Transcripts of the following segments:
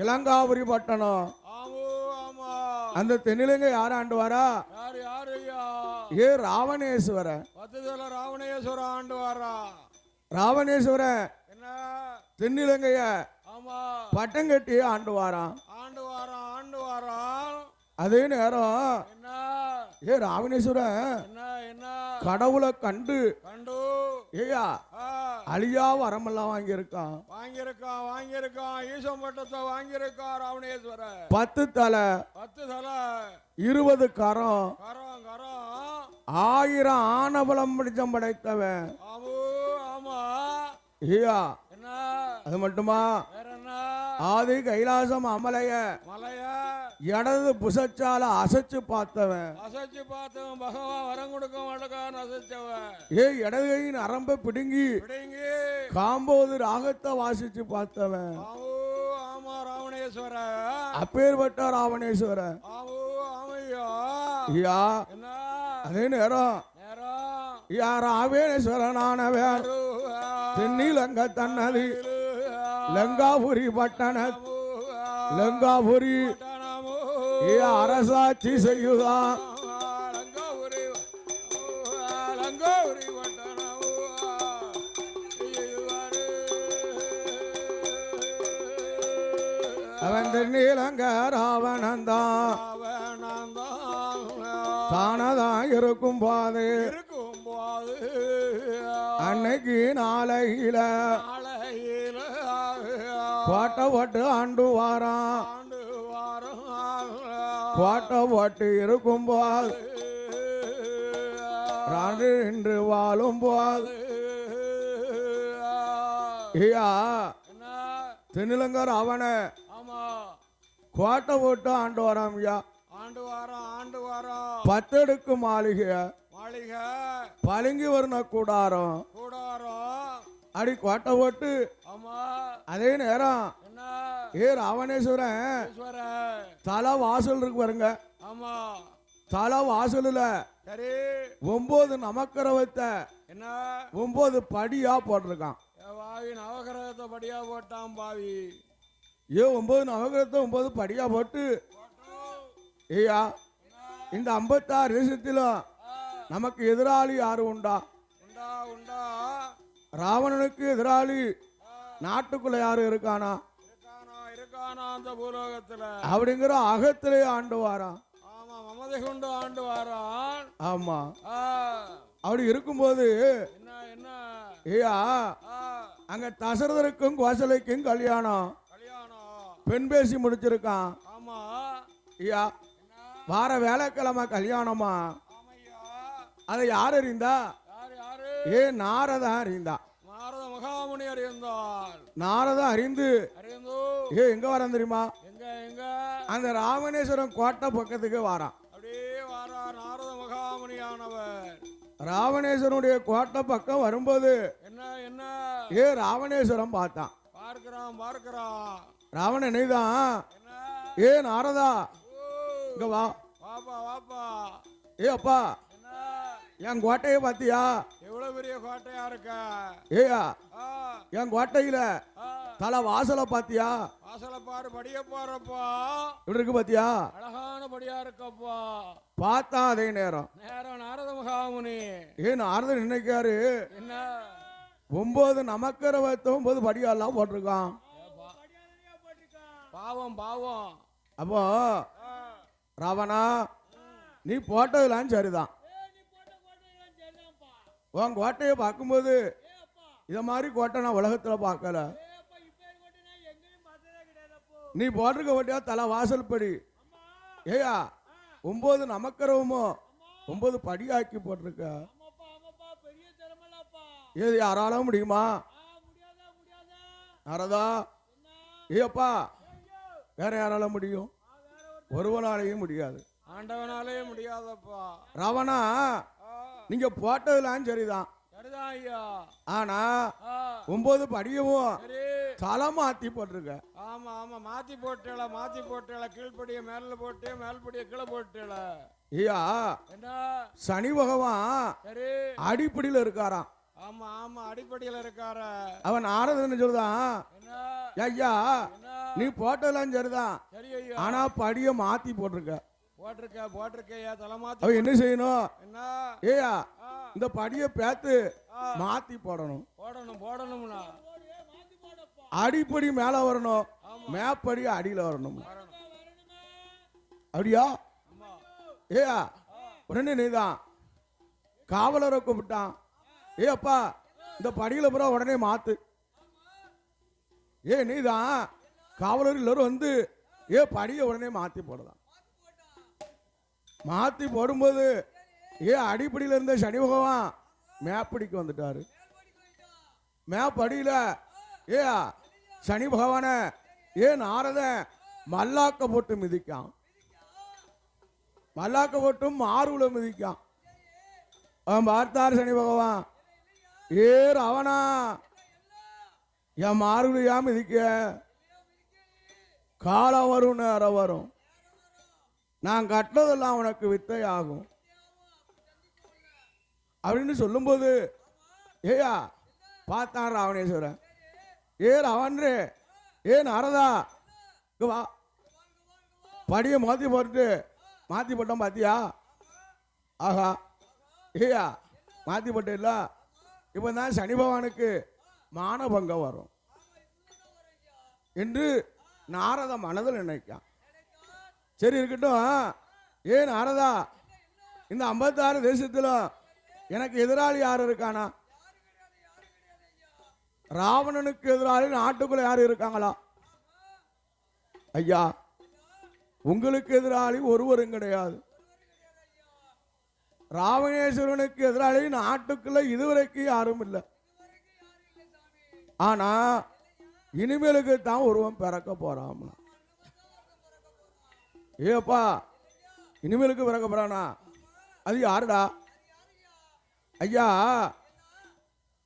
இளங்காபுரி பட்டணம். அந்த தென்னிலங்கை யார் ஆண்டு வரா? ஏ ராவணேஸ்வர. 10 தல ராவணேஸ்வர ஆண்டு வாரா. ராவணேஸ்வர என்ன தென்னிலங்கைய பட்டம் கட்டி ஆண்டு வாரான். ஆண்டு வாரான். அதே நேரம் என்ன ஏ ராவணேஸ்வர கடவுளை கண்டு ஏயா அழியா வரமெல்லாம் வாங்கியிருக்கான். ஈசம் பட்டத்தை வாங்கியிருக்கான் ராவணேஸ்வர. 10 தலை 20 கரம் 1000 ஆனபலம் பிடிச்சம் படைத்தவன். ஐயா அது மட்டுமா? ஆதி கைலாசம் அமலைய இடது புசச்சால அசைச்சு பார்த்தவன். பகவான் வரம் கொடுக்க மாட்டேக்கான் அசைச்சவன். ஏ இடது கையின் அரம்ப பிடுங்கி காம்போது ராகத்தை வாசிச்சு பார்த்தவன். ராவணேஸ்வர அப்பேற்பட்ட ராவணேஸ்வர. ஐயா அதே நேரம் ராவணேஸ்வரனானவர் தென்னிலங்க தன்னதி லங்காபுரி பட்டண லங்காபுரி அரசாட்சி செய்யுதான். அவன் தென்னிலங்க ராவணந்தான் தானதான் இருக்கும் போது அன்னைக்கு நாளையில கோட்டை போட்டு ஆண்டு வாரான். கோட்டை போட்டு இருக்கும் போது என்று வாழும் போது ஐயா தென்னிலங்கர் அவன கோட்டை போட்டு ஆண்டு வரான். ஐயா ஆண்டு வாரம் 10 அடுக்கு மாளிகை பளிங்கு வர்ண கூடாரம் அடி கோட்டை போட்டு. அதே நேரம் ஏ ராவணேஸ்வரன் தலை வாசல் இருக்கு பாருங்க. தலை வாசல்ல 9 நமக்கரவத்தை 9 படியா போட்டிருக்கான். நவகிரகத்தை படியா போட்டான் பாவி. ஏ 9 நவகிரகத்தை 9 படியா போட்டு ஐயா இந்த 56 தேசத்திலும் நமக்கு எதிராளி யாரு உண்டா? ராவணனுக்கு எதிராளி நாட்டுக்குள்ள யாரு இருக்கானா? அந்த பூலோகத்துல அப்படிங்கிற அகத்திலே ஆண்டு வாரான். மமதை கொண்டு ஆண்டு வாரான். ஆமா அப்படி இருக்கும்போது ஐயா அங்க தசரதருக்கும் கோசலைக்கும் கல்யாணம் பெண் பேசி முடிச்சிருக்கான். ஐயா வார வேலைக்கிழமை கல்யாணமா? அதை யார் அறிந்தா? ஏ நாரதா அறிந்தா. மகாமுனி அறிந்தார். நாரதா அறிந்து ஏ எங்க வரான் தெரியுமா? அந்த ராவணேஸ்வரம் கோட்டை பக்கத்துக்கு வாரான். நாரத மகாமுனியானவர் ராவணேஸ்வரனுடைய கோட்டை பக்கம் வரும்போது ஏ ராவணேஸ்வரம் பார்த்தான். பார்க்கிறான் ராவணன் என்னதான் ஏ நாரதா இங்க வா. ஏ அப்பா என் கோட்டையை பாத்தியா? எவ்வளவு பெரிய கோட்டையா இருக்க. ஏயா என் கோட்டையில தலை வாசலை பாத்தியா? வாசலை பாரு, படிய பாருப்பா. இப்படி இருக்கு பாத்தியா? அழகான படியா இருக்கப்பா. பார்த்தா அதே நேரம் நாரத மகாமுனி ஏ நாரதன் நினைக்காரு என்ன 9 நமக்கரவத்தை 9 படியெல்லாம் போட்டிருக்கான். பாவம் அப்போ ராவணா நீ போட்டதெல்லாம் சரிதான். உன் கோட்டையை பார்க்கும்போது இத மாதிரி கோட்டை நான் உலகத்துல பார்க்கல. நீ போட்டிருக்க கோட்டையா தலை வாசல் படி. ஏயா 9 நமக்கரவமோ 9 படியாக்கி போட்டிருக்க. ஏது யாரால முடியுமா? நாரதா ஏப்பா வேற யாரால முடியும்? ஒருவனாலேயும் முடியாது. ஆண்டவனாலே முடியாதப்பா. ராவணா நீங்க போட்டதெல்லாம் சரிதான். ஆனா 9 படியவும் தலை மாத்தி போட்டிருக்க. ஆமா மாத்தி போட்டேல கீழ்படிய மேல போட்டு மேல்படிய கீழே போட்டேல. ஐயா என்ன சனி பகவான் அடிப்படையில் இருக்காராம். ஆமா ஆமா அடிப்படையில் இருக்கார. அவன் நாரதன்னு சொல்லுதான், என்ன ஐயா என்ன நீ போட்டதெல்லாம் சரிதான், சரி ஐயா. ஆனா படிய மாத்தி போட்டிருக்க. போட்டிருக்கையா தலை மாத்தி. அவன் என்ன செய்யணும்? என்ன ஏயா ஆ, இந்த படிய பேத்து ஆ, மாத்தி போடணும். போடணும்னா அடிப்படி மேல வரணும், ஆமா மேப்படி அடியில வரணும். வரணும். அப்படியா? ஆமா ஏயா உடனே நீதான் காவலரை கூப்பிட்டான். ஏ அப்பா இந்த படியில பூரா உடனே மாத்து. ஏ நீதான் காவலர் எல்லாரும் வந்து ஏ படிய உடனே மாத்தி போடலாம். மாத்தி போடும்போது ஏ அடிப்படியில இருந்த சனி பகவான் மேப்படிக்கு வந்துட்டாரு. மேப்படியில ஏ சனி பகவான ஏ நாரதன் மல்லாக்க போட்டு மிதிக்கான். மல்லாக்க போட்டும் மாறுல மிதிக்கான். அவன் பார்த்தார் சனி பகவான், ஏ ராவணா என் மாறுலையா மிதிக்க, காலம் வரும் நேரம் வரும், நான் கட்டதெல்லாம் உனக்கு வித்தை ஆகும் அப்படின்னு சொல்லும்போது ஏயா பார்த்தான் ராவணேஸ்வரன். ஏ ராவணரே, ஏ நாரதா இங்க வா, படியை மாற்றி போட்டோம் பாத்தியா? ஆஹா ஏயா மாற்றி போட்டில்ல, இப்போ தான் சனி பகவானுக்கு மானபங்கம் வரும் என்று நாரத மனதில் நினைக்கான். சரி இருக்கட்டும். ஏன் நாரதா இந்த 56 தேசத்துல எனக்கு எதிராளி யார் இருக்கானா? ராவணனுக்கு எதிராளி நாட்டுக்குள்ள யாரு இருக்காங்களா? ஐயா உங்களுக்கு எதிராளி ஒருவரும் கிடையாது. ராவணேஸ்வரனுக்கு எதிராளி நாட்டுக்குள்ள இதுவரைக்கும் யாரும் இல்லை. ஆனா இனிமேலுக்கு தான் ஒருவன் பிறக்க போறான். ஏப்பா இனிமேலுக்கு பிறக்க போறானா? அது யாருடா? ஐயா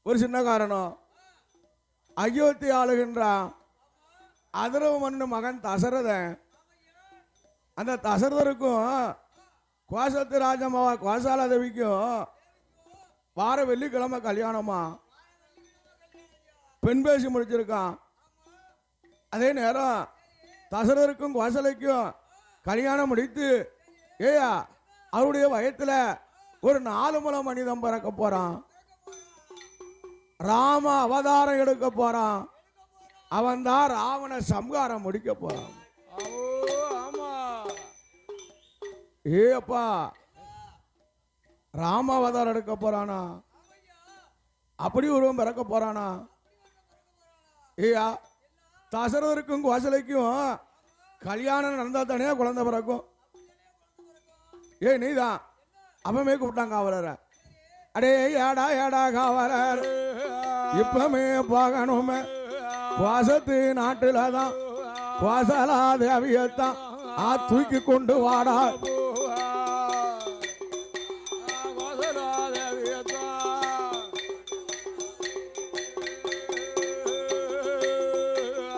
ஒரு சின்ன காரணம். அயோத்தி ஆளுகின்றான் அதரவ மன்னு மகன் தசரதன். அந்த தசரதருக்கும் கோசத்து ராஜமாவா கோசால தேவிக்கும் வார வெள்ளிக்கிழமை கல்யாணமா பெண் பேசி முடிச்சிருக்கான். அதே நேரம் தசரதருக்கும் கோசலைக்கும் கல்யாணம் முடித்து ஏயா அவருடைய வயத்துல ஒரு 4 முளை மனிதன் பிறக்க போறான். ராம அவதாரம் எடுக்க போறான். அவன் தான் ராவண சம்ஹாரம் முடிக்க போறான். ஆமா ஏ அப்பா ராம அவதாரம் எடுக்க போறானா? அப்படி ஒருவன் பிறக்க போறானா? ஏயா தசரதருக்கும் கோசலைக்கும் கல்யாணம் நடந்தா தானே குழந்தை பிறக்கும். ஏ நீதான் அப்பமே கூப்பிட்டாங்க காவலரை. அடே ஏடா காவலர் இப்பமே போகணுமே, கோசத்து நாட்டுல தான் கோசலா தேவியத்தான் தூக்கி கொண்டு வாடா.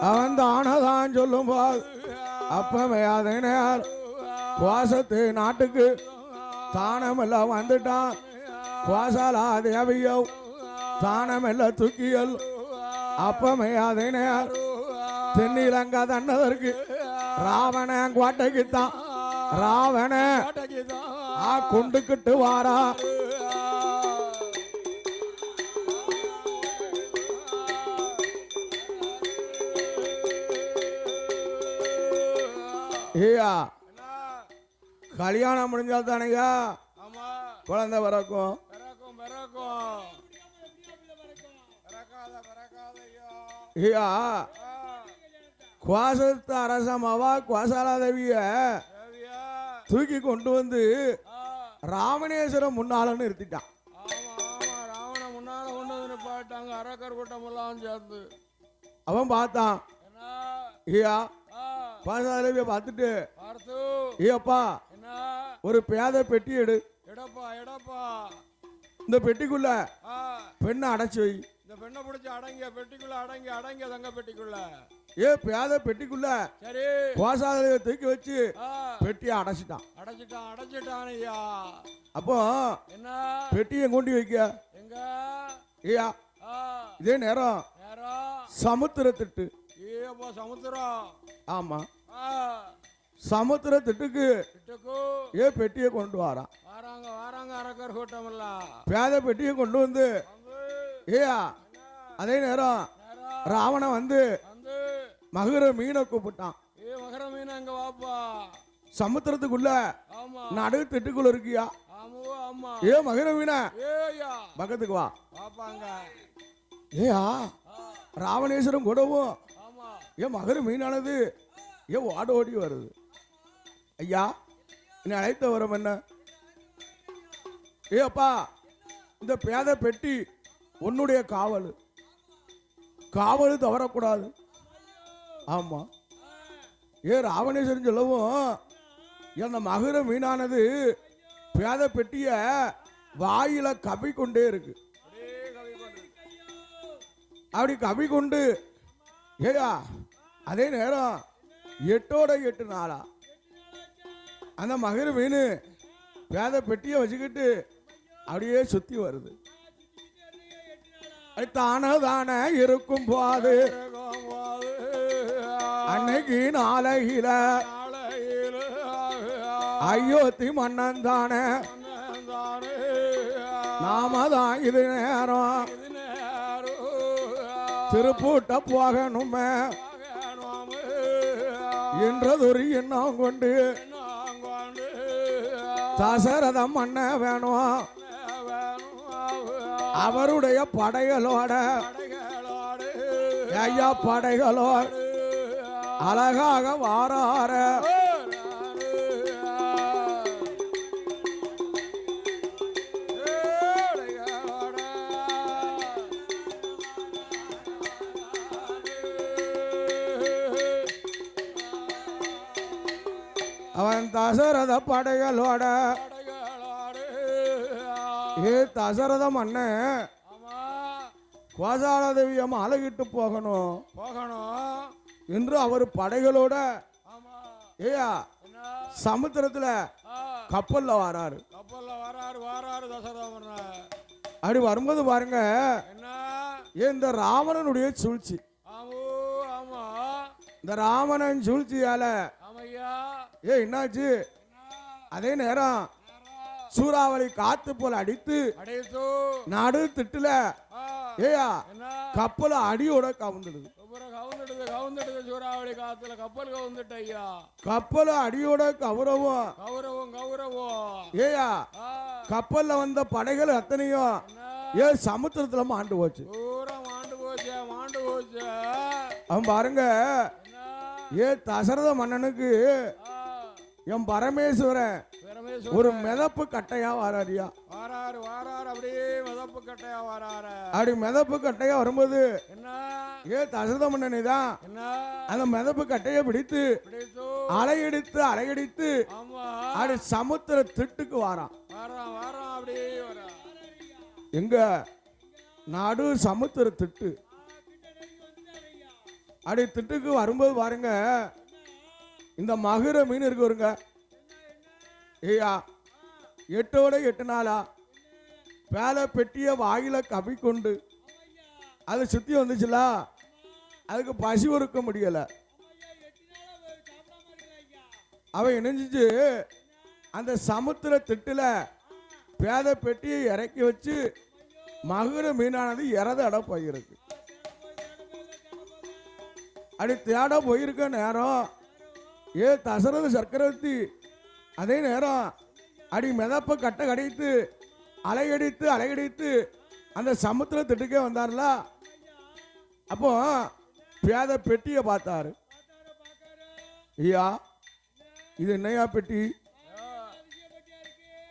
அவன் தானதான் சொல்லும் போது அப்பவே அதே நேர் கோசத்து நாட்டுக்கு தானமெல்லாம் வந்துட்டான். கோசாலா தேவியோ தானமெல்லாம் தூக்கியல் அப்பமே அதே நேர் தென்னிலங்கா தன்னதற்கு ராவணன் கோட்டைக்குத்தான் ராவண கொண்டுக்கிட்டு வாரா. ஏயா கல்யாணம் முடிஞ்சா தானையா குழந்தை பிறக்கும். ஐயா கோசத்து அரசமாவா கோசாலா தேவிய தூக்கி கொண்டு வந்து ராவணேஸ்வரம் முன்னால நிறுத்திட்டான். ராவண முன்னால கொண்டு வந்து பாட்டாங்க அரக்கர் கூட்டம் எல்லாம் சேர்ந்து. அவன் பார்த்தான். ஐயா கோசாலா தேவிய பார்த்துட்டு ஐயப்பா ஒரு பேத பெட்டி எடு, எடப்பா இந்த பெட்டிக்குள்ள பெண்ணை அடைச்சு வை. இந்த பெண்ணை பிடிச்சி அடங்கிய பெட்டிக்குள்ள அடங்கிய தங்க பெட்டிக்குள்ள ஏ பேத பெட்டிக்குள்ள சரி கோசாலையை தூக்கி வச்சு பெட்டியை அடைச்சிட்டான். ஐயா. அப்போ என்ன பெட்டியை கொண்டு வைக்க எங்க ஐயா ஆ, இதே நேரம் நேரம் சமுத்திர திட்டு. ஏப்பா சமுத்திரம். ஆமா ஆ, சமுத்திர திட்டுக்கு கிட்டக்கு பெட்டியை கொண்டு வாரான். வாராங்க வாராங்க அரக்கர் கூட்டம் எல்லாம் பேத பெட்டியை கொண்டு வந்து வந்து ஏயா அதே நேரம் நேரம் ராவணன் வந்து வந்து மகுர மீனை கூப்பிட்டான். மகர மீன் அங்க வாப்பா. சமுத்திரத்துக்குள்ள ஆமா நடு திட்டுக்குள்ள இருக்கியா? ஆமாவோ ஆமா. மகுர மீன ஏய்யா பக்கத்துக்கு வா. வாப்பாங்க. ஏயா ஆ, ராவணேஸ்வரம் கூடவும் ஆமா மகுர மீனானது ஓட ஓடி வருது. ஐயா என்னை அழைத்த வரம் என்ன? அப்பா இந்த பேத பெட்டி உன்னுடைய காவல், காவல் தவறக்கூடாது. ஆமா ராவணேஸ்வரன் சொல்லவும் அந்த மகுர மீனானது பேத பெட்டிய வாயில கவி கொண்டே இருக்கு. அப்படியே கவி பண்றது. அப்படி கவி கொண்டு ஏயா அதே நேரம் 8 நாளா அந்த மகுர மீன் பேத பெட்டியை வச்சுக்கிட்டு அப்படியே சுத்தி வருது. அது தானே இருக்கும் போது போது அன்னைக்கு நாளையில நாளையில அயோத்தி மன்னன் தானே தானே நாம தான் இது நேரம் இது நேரம் திருப்பூட்ட போகணுமே ஆகணுமே. என்றதொரு எண்ணம் கொண்டு நாங்கொண்டு தசரதம் மன்ன வேணும். அவருடைய படைகளோட படைகளோடு ஐயா படைகளோட அழகாக வாரார. அவன் தசரத படைகளோட தசரத மன்னன் கோசால தேவிய மாலையிட்டு போகணும் போகணும் என்று அவர் படைகளோட ஆமா. ஏயா என்ன சமுத்திரத்துல கப்பல்ல வராரு. கப்பல்ல வராரு வாராரு தசரதம். அப்படி வரும்போது பாருங்க என்ன இந்த ராவணனுடைய சூழ்ச்சி. ஆமோ ஆமா இந்த ராவணன் சூழ்ச்சியால ஆமையா என்னாச்சு? அதே நேரம் சூறாவளி காத்து போல அடித்து அடையத்தோ நடு திட்டுல ஏயா என்ன கப்பல் அடியோட கவுந்துடுது. கவுந்துடுது கவுந்துடுது சூறாவளி காத்துல கப்பல் கவுந்துட்டு ஐயா. கப்பல் அடியோட கௌரவம் கௌரவம் கௌரவம் ஏயா கப்பல்ல வந்த படைகள் அத்தனையும் சமுத்திரத்துல மாண்டு போச்சு. பூரா மாண்டு போச்சு மாண்டு போச்சு. அவன் பாருங்க தசரத மன்னனுக்கு என் பரமேஸ்வரன் ஒரு மிதப்பு கட்டையா வராரியா. வாராரு வாராரு அப்படியே மிதப்பு கட்டையா வாராரு. அப்படி மிதப்பு கட்டையா வரும்போது என்ன தசரத மன்னனை தான் என்ன அந்த மிதப்பு கட்டையை பிடித்து அலையடித்து அலையடித்து ஆமா அப்படி சமுத்திர திட்டுக்கு வாரான். வாரான் வாரான் அப்படியே வாரான். எங்க நடு சமுத்திர திட்டு. அப்படி திட்டுக்கு வரும்போது பாருங்க இந்த மகுர மீன் இருக்கு வருங்க. ஏயா 8 நாளா பேல பெட்டிய வாயில கவி கொண்டு அதை சுத்தி வந்துச்சுல, அதுக்கு பசி ஒருக்க முடியல. அவன் இணைஞ்சிச்சு அந்த சமுத்திர திட்டுல பேத பெட்டியை இறக்கி வச்சு மகுர மீனானது இறத இடம் போயிருக்கு. அப்படி தேட போயிருக்க நேரம் தசரத சக்கரவர்த்தி அதே நேரம் அடி மிதப்ப கட்டை கடித்து அலையடித்து அலையடித்து அந்த சமுத்திர திட்டுக்கே வந்தார்ல. அப்போ பேத பெட்டியை பார்த்தாரு. ஐயா இது என்னையா பெட்டி?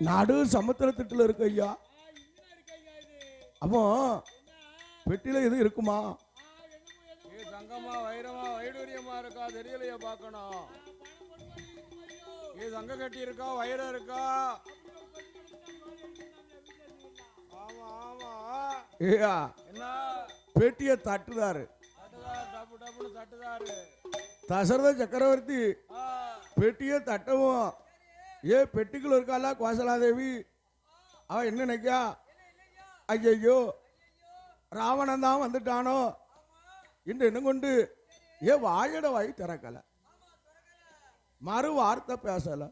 நடு சமுத்திர திட்டுல இருக்கு ஐயா. அப்போ பெட்டியில எது இருக்குமா? தங்கமா வைரமா வைடூரியமா இருக்கா தெரியலையா பார்க்கணும். இது தங்க கட்டி இருக்கா வைரம் இருக்கா? ஆமா ஆமா. ஏயா என்ன பெட்டியை தட்டுதாரு. டப்பு டப்புன்னு தட்டுதாரு. தசரத சக்கரவர்த்தி பெட்டியை தட்டவும் பெட்டிக்குள்ள இருக்காளா கோசலாதேவி. அவ என்ன நினைக்கா? ஐயோ ராவணன் தான் வந்துட்டானோ இன்று இன்னும் கொண்டு வாயிட வாய் திறக்கல, மறு வார்த்தை பேசல.